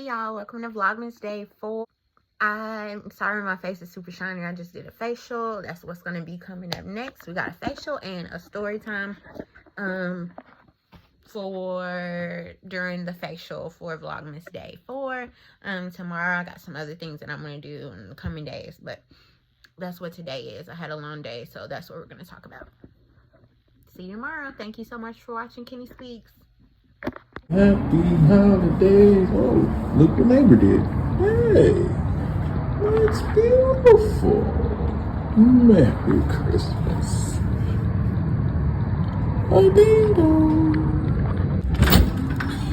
Hey y'all, welcome to Vlogmas Day 4. I'm sorry my face is super shiny. I just did a facial. That's what's going to be coming up next. We got a facial and a story time for during the facial for Vlogmas Day 4. Tomorrow I got some other things that I'm going to do in the coming days, but that's what today is. I had a long day, so that's what we're going to talk about. See you tomorrow. Thank you so much for watching Kenny Speaks. Happy holidays. Oh, look what neighbor did. Hey, that's beautiful. Merry Christmas. Oh, ding dong.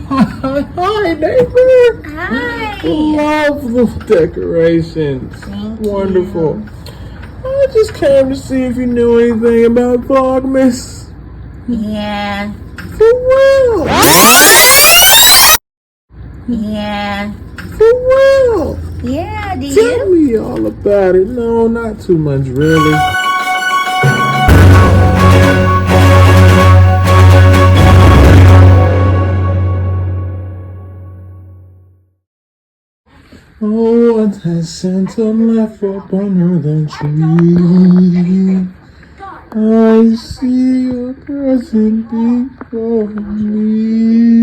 Hi, neighbor. Hi. Love the decorations. Thank Wonderful. you. I just came to see if you knew anything about Vlogmas. Yeah. For real. Yeah. For real. Yeah, do Tell me all about it. No, not too much, really. Oh, what has Santa left up under the tree? I see a present before me.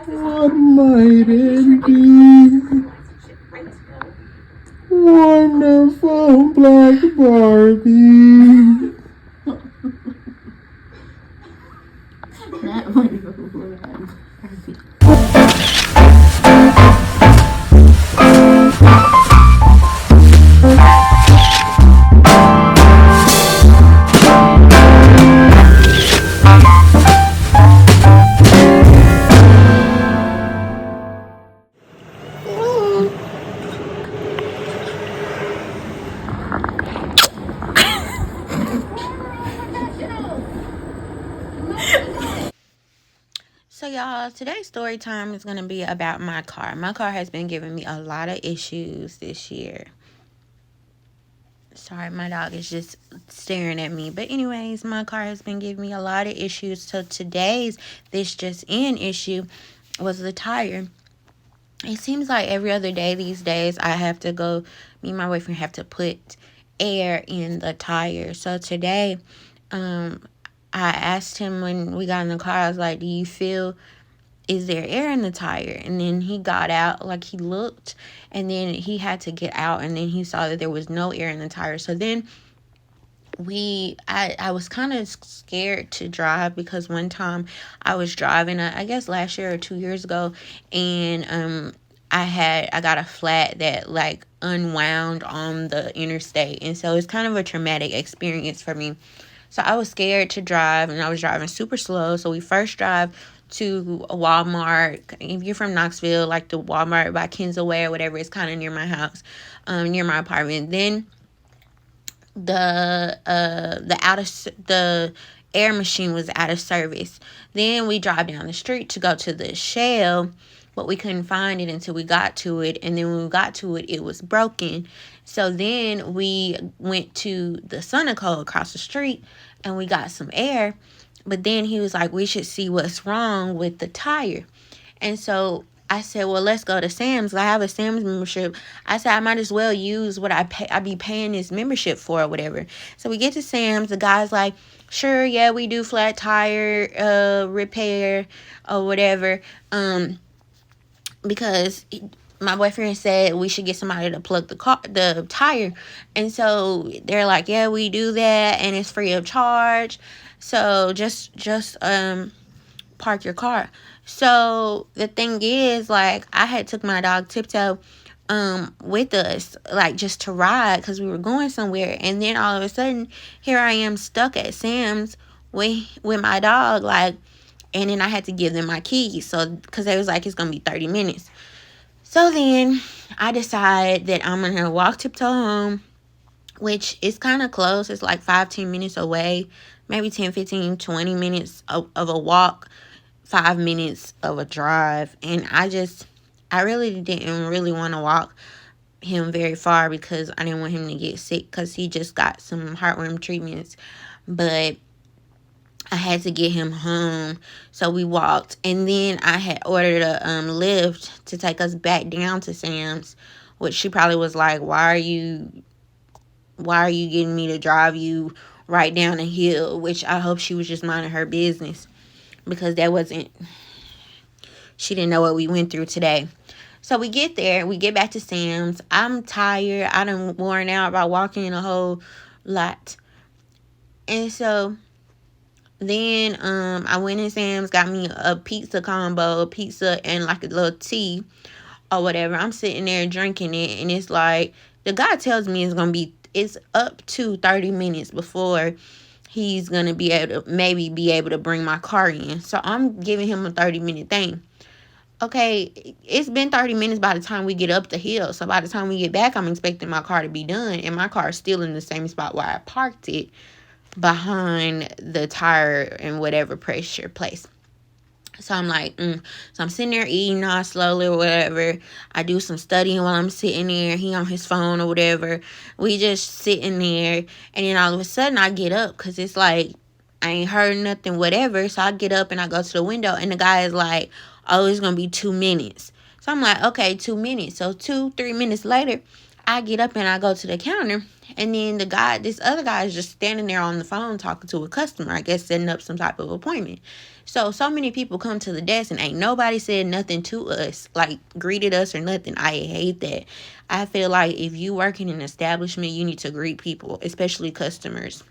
What might it be? Wonderful black Barbie. Not wonderful. So y'all, today's story time is going to be about my car. My car has been giving me a lot of issues this year. Sorry, my dog is just staring at me. But anyways, my car has been giving me a lot of issues. So today's this just in issue was the tire. It seems like every other day these days I have to go, me and my boyfriend have to put air in the tire. So today, I asked him when we got in the car, I was like, do you feel, is there air in the tire? And then he got out, like he looked, and then he had to get out, and then he saw that there was no air in the tire. So then I was kind of scared to drive because one time I was driving, I guess last year or 2 years ago, and I got a flat that like unwound on the interstate, and so it's kind of a traumatic experience for me. So I was scared to drive, and I was driving super slow. So we first drive to a Walmart. If you're from Knoxville, like the Walmart by Kensaway or whatever, it's kind of near my house, near my apartment. Then the air machine was out of service. Then we drive down the street to go to the Shell, but we couldn't find it until we got to it. And then when we got to it, it was broken. So then we went to the Sunoco across the street and we got some air. But then he was like, we should see what's wrong with the tire. And so I said, well, let's go to Sam's. I have a Sam's membership. I said, I might as well use what I be paying this membership for or whatever. So we get to Sam's. The guy's like, sure, yeah, we do flat tire repair or whatever. Because my boyfriend said we should get somebody to plug the tire. And so they're like, yeah, we do that, and it's free of charge. So just park your car. So the thing is, like, I had took my dog Tiptoe with us, like, just to ride because we were going somewhere. And then all of a sudden, here I am stuck at Sam's with my dog, like, and then I had to give them my keys. So because they was like, it's gonna be 30 minutes. So then I decided that I'm gonna walk Tiptoe home, which is kind of close. It's like 5-10 minutes away, maybe 10, 15, 20 minutes of a walk, 5 minutes of a drive. And I really didn't really want to walk him very far because I didn't want him to get sick because he just got some heartworm treatments. But I had to get him home, so we walked. And then I had ordered a Lyft to take us back down to Sam's, which she probably was like, why are you getting me to drive you right down the hill? Which I hope she was just minding her business, because she didn't know what we went through today. So we get there, we get back to Sam's. I'm tired. I done worn out by walking a whole lot. And so then I went in Sam's, got me a pizza combo, a pizza and like a little tea or whatever. I'm sitting there drinking it, and it's like, the guy tells me it's up to 30 minutes before he's gonna be able to bring my car in. So I'm giving him a 30-minute thing. Okay, it's been 30 minutes by the time we get up the hill. So by the time we get back, I'm expecting my car to be done, and my car is still in the same spot where I parked it, behind the tire and whatever pressure place. So I'm like, So I'm sitting there eating all slowly or whatever. I do some studying while I'm sitting there. He on his phone or whatever. We just sitting there. And then all of a sudden I get up, because it's like, I ain't heard nothing, whatever. So I get up and I go to the window, and the guy is like, oh, it's going to be 2 minutes. So I'm like, okay, 2 minutes. So 2-3 minutes later, I get up and I go to the counter, and then this other guy is just standing there on the phone talking to a customer, I guess setting up some type of appointment. So many people come to the desk and ain't nobody said nothing to us, like greeted us or nothing. I hate that. I feel like if you work in an establishment, you need to greet people, especially customers.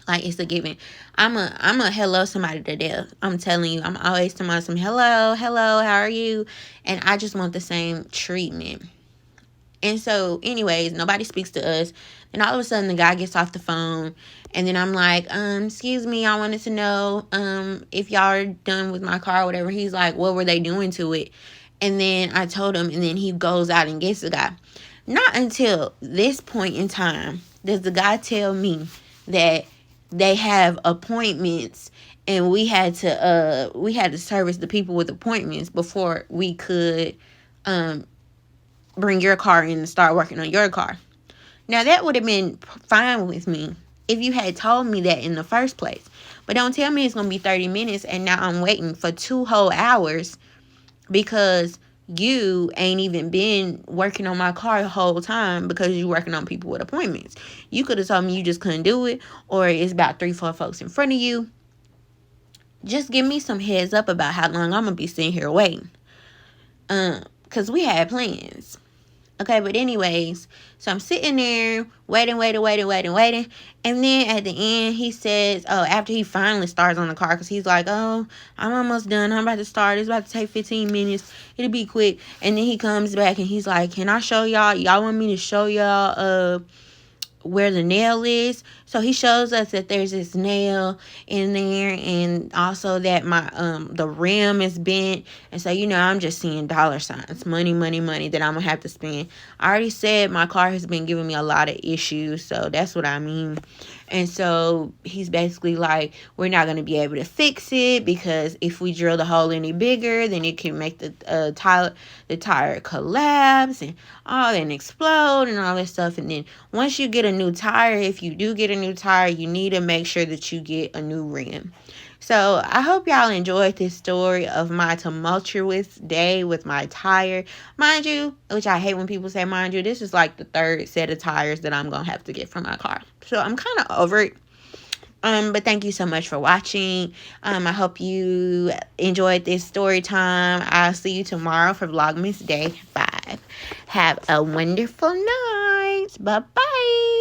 Like, it's a given. I'm a hello somebody to death. I'm telling you, I'm always telling some hello, how are you? And I just want the same treatment. And so, anyways, nobody speaks to us. And all of a sudden, the guy gets off the phone. And then I'm like, excuse me, I wanted to know if y'all are done with my car or whatever. He's like, what were they doing to it? And then I told him, and then he goes out and gets the guy. Not until this point in time does the guy tell me that they have appointments, and we had to service the people with appointments before we could bring your car in and start working on your car. Now, that would have been fine with me if you had told me that in the first place. But don't tell me it's going to be 30 minutes and now I'm waiting for 2 whole hours because you ain't even been working on my car the whole time because you're working on people with appointments. You could have told me you just couldn't do it, or it's about 3-4 folks in front of you. Just give me some heads up about how long I'm going to be sitting here waiting. Because we had plans. Okay, but anyways, so I'm sitting there waiting. And then at the end, he says, after he finally starts on the car, because he's like, oh, I'm almost done. I'm about to start. It's about to take 15 minutes. It'll be quick. And then he comes back and he's like, can I show y'all? Y'all want me to show y'all where the nail is? So he shows us that there's this nail in there, and also that my the rim is bent. And so, I'm just seeing dollar signs, money that I'm gonna have to spend. I already said my car has been giving me a lot of issues, so that's what I mean. And so he's basically like, we're not going to be able to fix it because if we drill the hole any bigger, then it can make the tire collapse and explode and all this stuff. And then once you get a new tire, if you do get a new tire, you need to make sure that you get a new rim. So I hope y'all enjoyed this story of my tumultuous day with my tire. Mind you, which I hate when people say mind you, this is like the 3rd set of tires that I'm going to have to get for my car. So I'm kind of over it. But thank you so much for watching. I hope you enjoyed this story time. I'll see you tomorrow for Vlogmas Day 5. Have a wonderful night. Bye-bye.